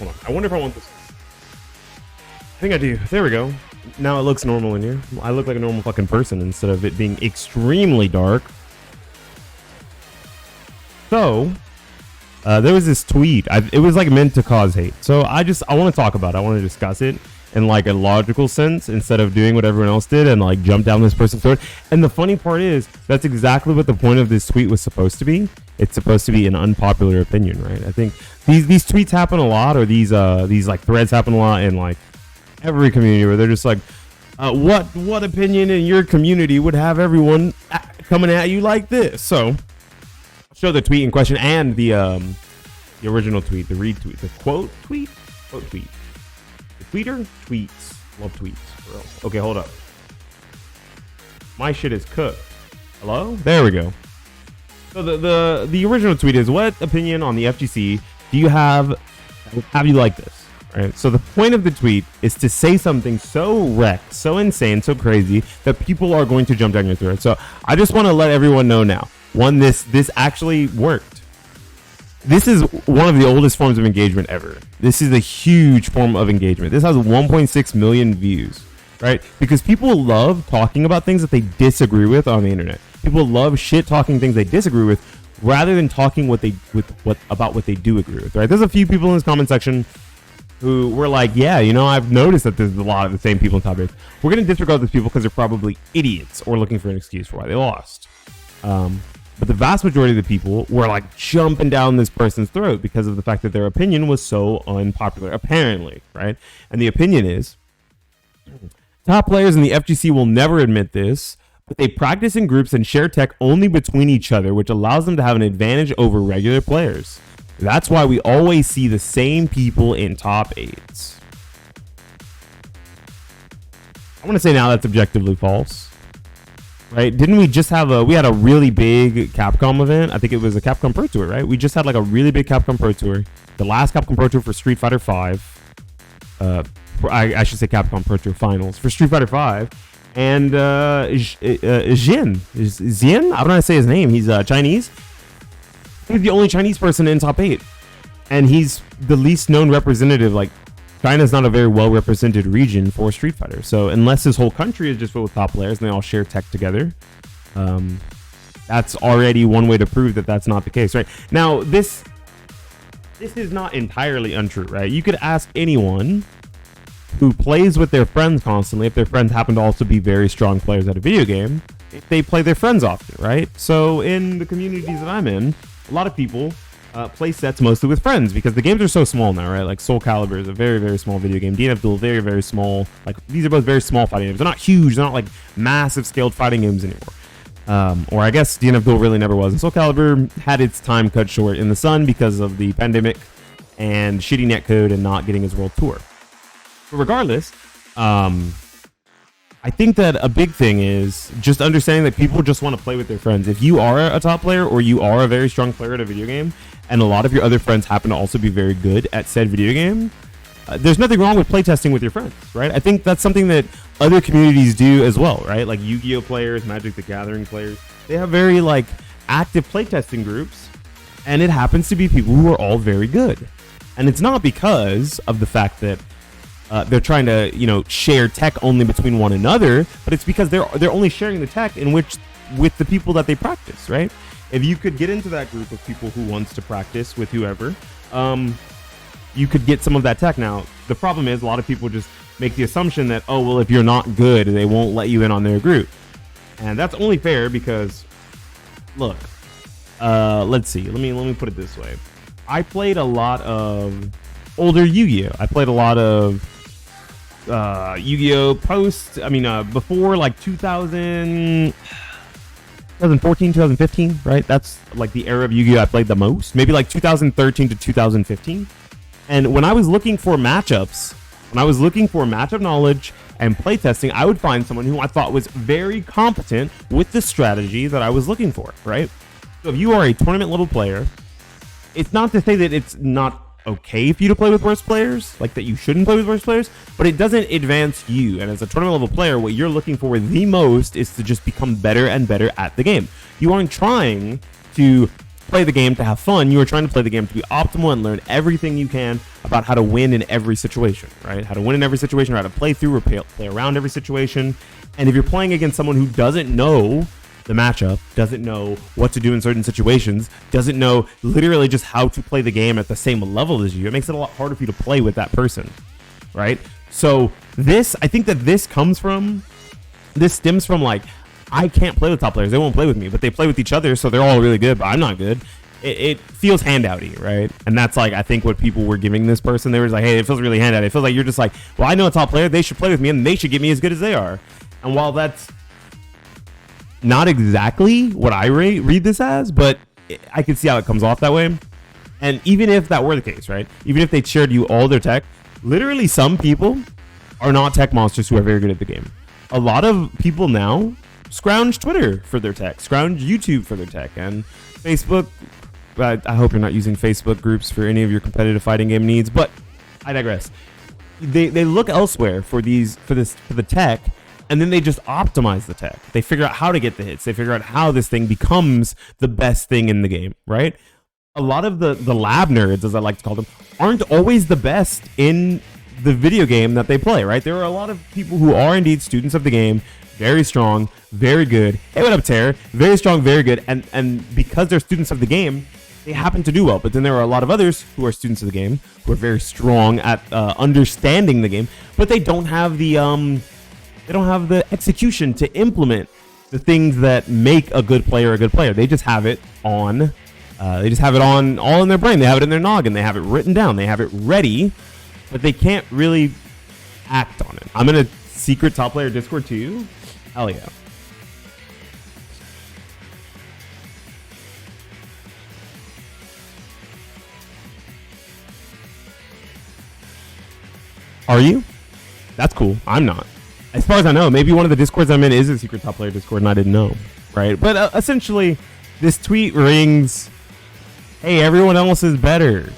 Hold on. I wonder if I want this. I think I do. There we go. Now it looks normal in here. I look like a normal fucking person instead of it being extremely dark. So, there was this tweet. It was like meant to cause hate. So I want to talk about it. I want to discuss it in like a logical sense instead of doing what everyone else did and like jump down this person's throat. And the funny part is that's exactly what the point of this tweet was supposed to be. It's supposed to be an unpopular opinion, right? I think these tweets happen a lot, or these like threads happen a lot in like every community where they're just like, what opinion in your community would have everyone coming at you like this? So I'll show the tweet in question and the original tweet, the retweet, the quote tweet, the tweeter tweets, love tweets, bro. Okay, hold up. My shit is cooked. Hello? There we go. So the original tweet is, what opinion on the FGC do you have you like this? Right. So the point of the tweet is to say something so wrecked, so insane, so crazy that people are going to jump down your throat. So I just want to let everyone know now. One, this actually worked. This is one of the oldest forms of engagement ever. This is a huge form of engagement. This has 1.6 million views, right? Because people love talking about things that they disagree with on the internet. People love shit talking things they disagree with rather than talking about what they do agree with, right? There's a few people in this comment section who were like, yeah, you know, I've noticed that there's a lot of the same people in top 8. We're going to disregard those people because they're probably idiots or looking for an excuse for why they lost. But the vast majority of the people were like jumping down this person's throat because of the fact that their opinion was so unpopular, apparently, right? And the opinion is, top players in the FGC will never admit this, but they practice in groups and share tech only between each other, which allows them to have an advantage over regular players. That's why we always see the same people in top 8s. I want to say now that's objectively false. Right? Didn't we just have we had a really big Capcom event? I think it was a Capcom Pro Tour, right? We just had like a really big Capcom Pro Tour. The last Capcom Pro Tour for Street Fighter V. I should say Capcom Pro Tour Finals for Street Fighter V. And Jin. I don't know how to say his name. He's Chinese. He's the only Chinese person in top 8. And he's the least known representative. Like, China's not a very well represented region for Street Fighter. So unless this whole country is just filled with top players and they all share tech together, that's already one way to prove that that's not the case, right? Now, this is not entirely untrue, right? You could ask anyone who plays with their friends constantly, if their friends happen to also be very strong players at a video game, if they play their friends often, right? So in the communities that I'm in, a lot of people play sets mostly with friends because the games are so small now, right? Like Soul Calibur is a very, very small video game. DNF Duel, very, very small. Like, these are both very small fighting games. They're not huge. They're not like massive scaled fighting games anymore. Or I guess DNF Duel really never was. And Soul Calibur had its time cut short in the sun because of the pandemic and shitty netcode and not getting his world tour. But regardless, I think that a big thing is just understanding that people just want to play with their friends. If you are a top player or you are a very strong player at a video game and a lot of your other friends happen to also be very good at said video game, there's nothing wrong with playtesting with your friends, right? I think that's something that other communities do as well, right? Like Yu-Gi-Oh players, Magic the Gathering players, they have very like active playtesting groups, and it happens to be people who are all very good. And it's not because of the fact that they're trying to, you know, share tech only between one another, but it's because they're only sharing the tech in which with the people that they practice, right? If you could get into that group of people who wants to practice with whoever, you could get some of that tech. Now, the problem is a lot of people just make the assumption that, oh, well, if you're not good, they won't let you in on their group. And that's only fair because, look, let's see. Let me put it this way. I played a lot of older Yu-Gi-Oh! I played a lot of Yu-Gi-Oh! Before like 2014, 2015, right? That's like the era of Yu-Gi-Oh! I played the most. Maybe like 2013 to 2015. And when I was looking for matchups, when I was looking for matchup knowledge and playtesting, I would find someone who I thought was very competent with the strategy that I was looking for, right? So if you are a tournament level player, it's not to say that it's not okay for you to play with worse players, like that you shouldn't play with worse players, but it doesn't advance you. And as a tournament level player, what you're looking for the most is to just become better and better at the game. You aren't trying to play the game to have fun. You are trying to play the game to be optimal and learn everything you can about how to win in every situation, right? How to win in every situation, or how to play through or play around every situation. And if you're playing against someone who doesn't know the matchup, doesn't know what to do in certain situations, doesn't know literally just how to play the game at the same level as you, it makes it a lot harder for you to play with that person, right? So I think that this stems from like, I can't play with top players. They won't play with me, but they play with each other, so they're all really good, but I'm not good. It feels handouty, right? And that's like, I think what people were giving this person, they were like, hey, it feels really handouty. It feels like you're just like, well, I know a top player, they should play with me, and they should get me as good as they are. And while that's not exactly what I read this as, but I can see how it comes off that way. And even if that were the case, right? Even if they shared you all their tech, literally some people are not tech monsters who are very good at the game. A lot of people now scrounge Twitter for their tech, scrounge YouTube for their tech, and Facebook. I hope you're not using Facebook groups for any of your competitive fighting game needs, but I digress. They look elsewhere for the tech, and then they just optimize the tech. They figure out how to get the hits. They figure out how this thing becomes the best thing in the game, right? A lot of the lab nerds, as I like to call them, aren't always the best in the video game that they play, right? There are a lot of people who are indeed students of the game, very strong, very good. Hey, what up, Terror? Very strong, very good. And because they're students of the game, they happen to do well. But then there are a lot of others who are students of the game, who are very strong at understanding the game, but they don't have the execution to implement the things that make a good player a good player. They just have it on. They just have it on all in their brain. They have it in their noggin. They have it written down. They have it ready, but they can't really act on it. I'm in a secret top player Discord too. Hell yeah. Are you? That's cool. I'm not. As far as I know, maybe one of the Discords I'm in is a secret top player Discord and I didn't know, right? But essentially, this tweet rings, hey, everyone else is better.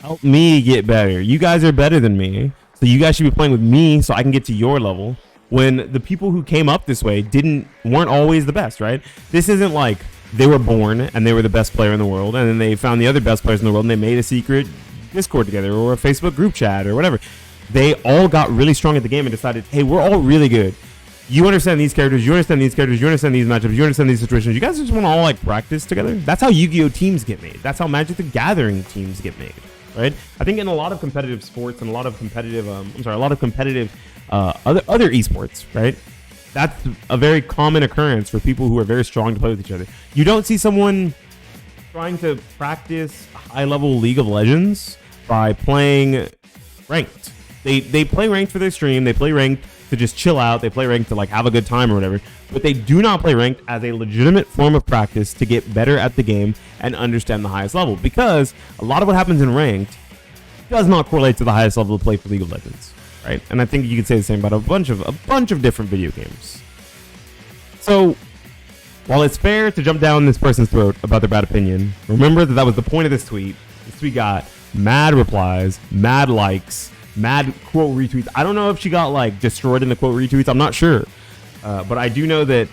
Help me get better. You guys are better than me, so you guys should be playing with me so I can get to your level. When the people who came up this way weren't always the best, right? This isn't like they were born and they were the best player in the world, and then they found the other best players in the world and they made a secret Discord together or a Facebook group chat or whatever. They all got really strong at the game and decided, hey, we're all really good. You understand these characters, you understand these characters, you understand these matchups, you understand these situations. You guys just want to all like practice together. That's how Yu-Gi-Oh teams get made. That's how Magic the Gathering teams get made, right? I think in a lot of competitive sports and a lot of competitive, other esports, right? That's a very common occurrence for people who are very strong to play with each other. You don't see someone trying to practice high-level League of Legends by playing ranked. They play ranked for their stream. They play ranked to just chill out. They play ranked to like have a good time or whatever. But they do not play ranked as a legitimate form of practice to get better at the game and understand the highest level. Because a lot of what happens in ranked does not correlate to the highest level of play for League of Legends, right? And I think you could say the same about a bunch of different video games. So while it's fair to jump down this person's throat about their bad opinion, remember that was the point of this tweet. This tweet got mad replies, mad likes, mad quote retweets. I don't know if she got like destroyed in the quote retweets. I'm not sure. But I do know that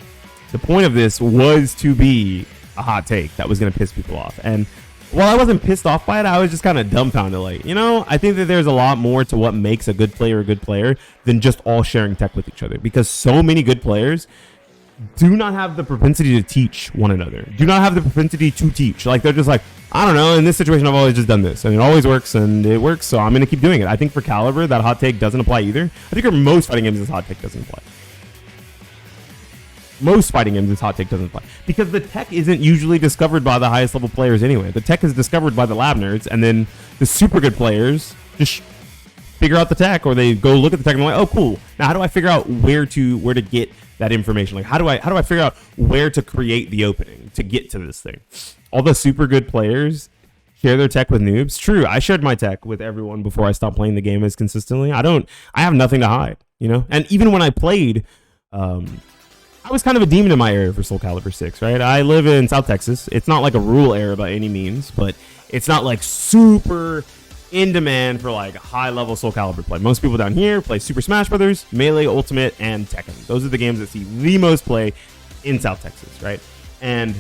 the point of this was to be a hot take that was going to piss people off. And while I wasn't pissed off by it, I was just kind of dumbfounded. Like, I think that there's a lot more to what makes a good player than just all sharing tech with each other. Because so many good players do not have the propensity to teach one another. Do not have the propensity to teach. Like, they're just like, I don't know, in this situation, I've always just done this. And it always works, and it works, so I'm going to keep doing it. I think for Caliber, that hot take doesn't apply either. I think for most fighting games, this hot take doesn't apply. Most fighting games, this hot take doesn't apply. Because the tech isn't usually discovered by the highest level players anyway. The tech is discovered by the lab nerds, and then the super good players just figure out the tech, or they go look at the tech and they're like, oh, cool. Now, how do I figure out where to get that information? Like, how do I figure out where to create the opening to get to this thing? All the super good players share their tech with noobs. True, I shared my tech with everyone before I stopped playing the game as consistently. I have nothing to hide, And even when I played, I was kind of a demon in my area for Soul Calibur 6, right? I live in South Texas. It's not like a rural area by any means, but it's not like super in demand for like high-level Soul Calibur play. Most people down here play Super Smash Brothers, Melee, Ultimate, and Tekken. Those are the games that see the most play in South Texas, right? And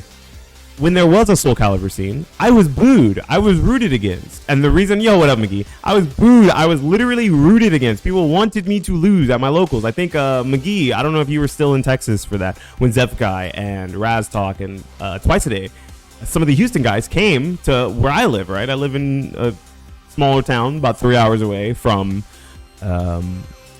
when there was a Soul Calibur scene, I was booed. I was rooted against. And the reason, yo, what up, McGee? I was booed. I was literally rooted against. People wanted me to lose at my locals. I think McGee, I don't know if you were still in Texas for that, when Zepkai and Raz Talk and Twice a Day, some of the Houston guys came to where I live, right? I live in a smaller town about 3 hours away from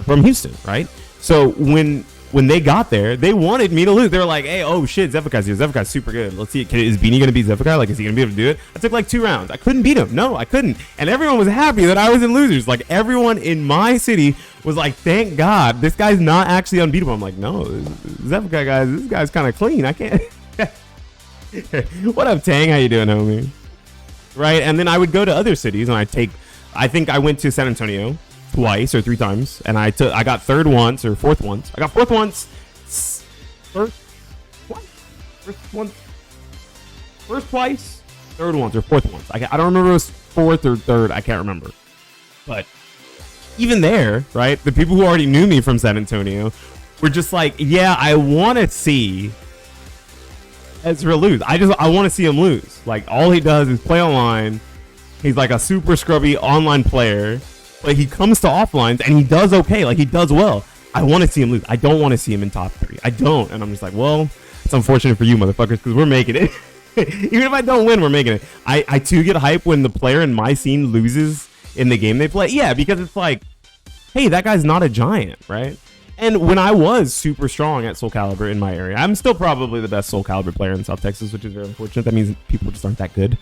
Houston, right? So when they got there, they wanted me to lose. They were like, hey, oh shit, Zephykai's here. Zephykai's super good. Let's see. Is Beanie going to beat Zephykai? Like, is he going to be able to do it? I took like 2 rounds. I couldn't beat him. No, I couldn't. And everyone was happy that I was in losers. Like, everyone in my city was like, thank God, this guy's not actually unbeatable. I'm like, no, Zephykai, guys, this guy's kind of clean. I can't. What up, Tang? How you doing, homie? Right? And then I would go to other cities and I think I went to San Antonio twice or 3 times, and I got 3rd once or 4th once. I got 4th once, first twice, 3rd once or 4th once. I don't remember if it was 4th or 3rd. I can't remember. But even there, right, the people who already knew me from San Antonio were just like, yeah, I want to see Ezra lose. I want to see him lose. Like, all he does is play online. He's like a super scrubby online player. Like, he comes to offlines and he does okay. Like, he does well. I want to see him lose. I don't want to see him in top 3. I don't. And I'm just like, well, it's unfortunate for you motherfuckers because we're making it. Even if I don't win, we're making it. I too get hype when the player in my scene loses in the game they play. Yeah, because it's like, hey, that guy's not a giant, right? And when I was super strong at Soul Calibur in my area, I'm still probably the best Soul Calibur player in South Texas, which is very unfortunate. That means people just aren't that good.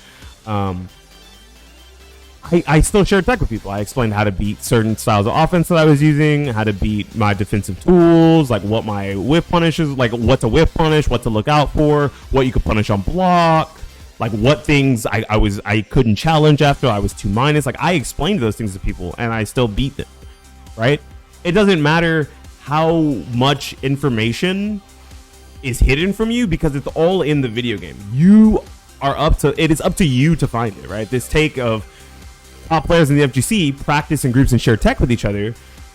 I still shared tech with people. I explained how to beat certain styles of offense that I was using, how to beat my defensive tools, like what my whiff punishes, like what to whiff punish, what to look out for, what you could punish on block, like what things I couldn't challenge after I was 2-. Like, I explained those things to people and I still beat them, right? It doesn't matter how much information is hidden from you because it's all in the video game. It is up to you to find it, right? This take of top players in the FGC practice in groups and share tech with each other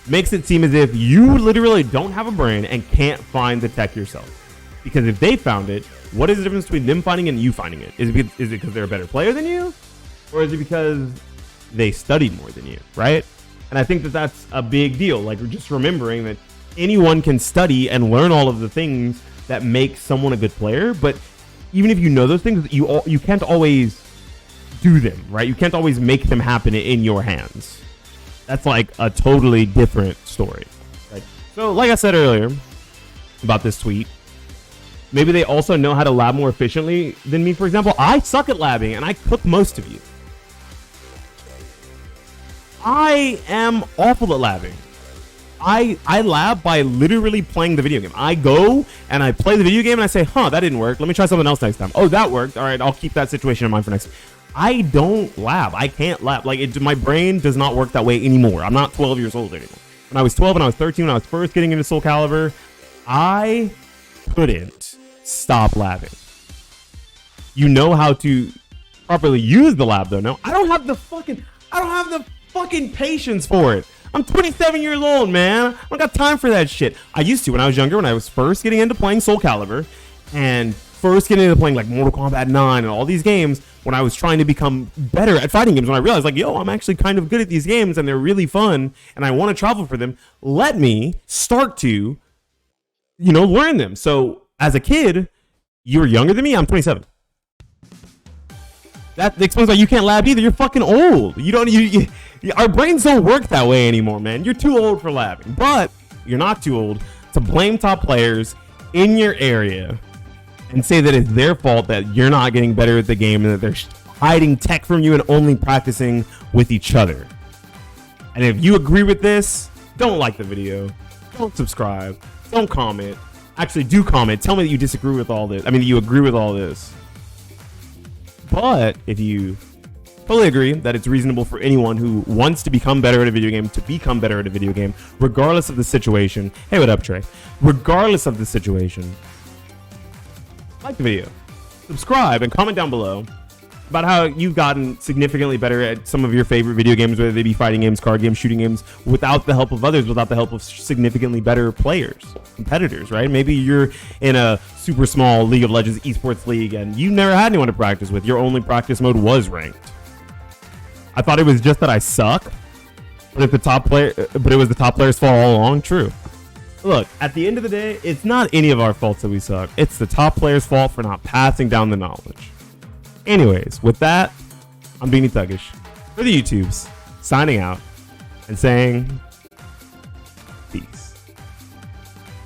makes it seem as if you literally don't have a brain and can't find the tech yourself. Because if they found it, what is the difference between them finding it and you finding it? Is it because they're a better player than you? Or is it because they studied more than you, right? And I think that that's a big deal. Like, just remembering that anyone can study and learn all of the things that make someone a good player. But even if you know those things, you can't always do them, right? You can't always make them happen in your hands. That's like a totally different story. Right? So, like I said earlier about this tweet, maybe they also know how to lab more efficiently than me. For example, I suck at labbing and I cook most of you. I am awful at labbing. I lab by literally playing the video game. I go and I play the video game and I say, that didn't work. Let me try something else next time. Oh, that worked. All right, I'll keep that situation in mind for next. I don't lab. I can't lab. Like, my brain does not work that way anymore. I'm not 12 years old anymore. When I was 12 and I was 13, when I was first getting into Soul Calibur, I couldn't stop labbing. You know how to properly use the lab, though. No, I don't have the fucking patience for it. I'm 27 years old, man. I don't got time for that shit. I used to when I was younger, when I was first getting into playing Soul Calibur and first getting into playing like Mortal Kombat 9 and all these games, when I was trying to become better at fighting games, when I realized like, yo, I'm actually kind of good at these games and they're really fun and I want to travel for them, let me start to, learn them. So as a kid, you were younger than me. I'm 27. That explains why you can't lab either. You're fucking old. Our brains don't work that way anymore, man. You're too old for labbing. But you're not too old to blame top players in your area and say that it's their fault that you're not getting better at the game and that they're hiding tech from you and only practicing with each other. And if you agree with this, don't like the video. Don't subscribe. Don't comment. Actually, do comment. Tell me that you disagree with all this. I mean, that you agree with all this. But if you totally agree that it's reasonable for anyone who wants to become better at a video game to become better at a video game, regardless of the situation. Hey, what up, Trey? Regardless of the situation, like the video, subscribe, and comment down below about how you've gotten significantly better at some of your favorite video games, whether they be fighting games, card games, shooting games, without the help of others, without the help of significantly better players, competitors, right? Maybe you're in a super small League of Legends esports league and you never had anyone to practice with. Your only practice mode was ranked. I thought it was just that I suck, but it was the top player's fault all along. True. Look, at the end of the day, it's not any of our faults that we suck. It's the top player's fault for not passing down the knowledge. Anyways, with that, I'm Beanie Thuggish for the YouTubes, signing out and saying